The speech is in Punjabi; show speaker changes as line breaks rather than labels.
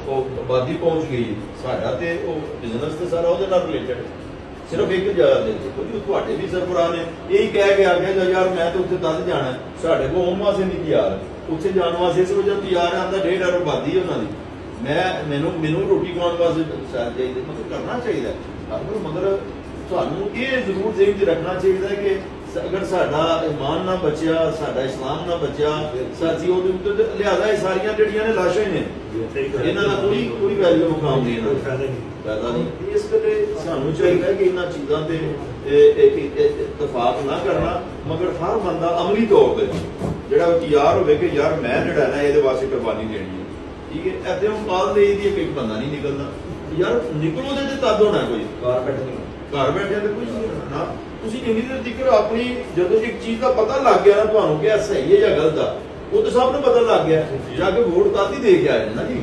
आबादी पहुंच गई साडा ते बिजनेस तो सारा ਉਹਦੇ ਨਾਲ ਰਿਲੇਟਡ सिर्फ एक जगह दे क्योंकि ਤੁਹਾਡੇ भी सरबराह ने यही कह के आ गया यार मैं तो उत्थे तद जाना साडे को होम वास्ते नहीं तैयार उत्थे जाने वास्ते इस वजह तैयार आंदा 1.5 अरब आबादी है उन्होंने मैनू रोटी खाने वास्ते चाहिए मतलब करना चाहिए मगर ਤੁਹਾਨੂੰ ਇਹ ਜ਼ਰੂਰ ਜ਼ਿਹਨ 'ਚ ਰੱਖਣਾ ਚਾਹੀਦਾ ਹੈ ਕਿ ਅਗਰ ਸਾਡਾ ਈਮਾਨ ਨਾ ਬਚਿਆ ਸਾਡਾ ਇਸਲਾਮ ਨਾ ਬਚਿਆ ਸਾਥੀ ਉਹਦੇ ਉੱਤੇ ਲਿਆਦਾ ਇਹ ਸਾਰੀਆਂ ਜਿਹੜੀਆਂ ਨੇ ਲਾਸ਼ਾਂ ਹੀ ਨੇ ਇਹਨਾਂ ਦਾ ਕੋਈ ਵੈਲਿਊ ਮੁਕਾਮ ਨਹੀਂ ਇਹਨਾਂ ਫਾਇਦਾ ਨਹੀਂ ਇਸ ਕਰਕੇ ਸਾਨੂੰ ਚਾਹੀਦਾ ਕਿ ਇਹਨਾਂ ਚੀਜ਼ਾਂ ਤੇ ਇਤਫਾਕ ਨਾ ਕਰਨਾ ਮਗਰ ਹਰ ਬੰਦਾ ਅਮਲੀ ਤੌਰ ਤੇ ਜਿਹੜਾ ਤਿਆਰ ਹੋਵੇ ਕਿ ਯਾਰ ਮੈਂ ਜਿਹੜਾ ਨਾ ਇਹਦੇ ਵਾਸਤੇ ਕੁਰਬਾਨੀ ਦੇਣੀ ਹੈ ਠੀਕ ਹੈ ਇੱਥੇ ਉਹ ਕਾਲ ਦੇ ਦੀ ਇੱਕ ਬੰਦਾ ਨਹੀਂ ਨਿਕਲਦਾ ਯਾਰ ਨਿਕਲੋ ਦੇ ਤਦ ਹੋਣਾ ਕੋਈ घर बैठे तो कुछ नहीं ना ਤੁਸੀਂ ਇੰਨੀ ਦੇਰ ਤੱਕ ਆਪਣੀ ਜਦੋਂ ਇੱਕ ਚੀਜ਼ ਦਾ ਪਤਾ ਲੱਗ ਗਿਆ ਨਾ ਤੁਹਾਨੂੰ ਕਿ ਇਹ ਸਹੀ ਹੈ ਜਾਂ ਗਲਤ ਆ ਉਹ ਤਾਂ ਸਭ ਨੂੰ ਪਤਾ ਲੱਗ ਗਿਆ ਜਾ ਕੇ ਵੋਟ ਤਾਂ ਹੀ ਦੇ ਕੇ ਆਏ ਨਾ ਜੀ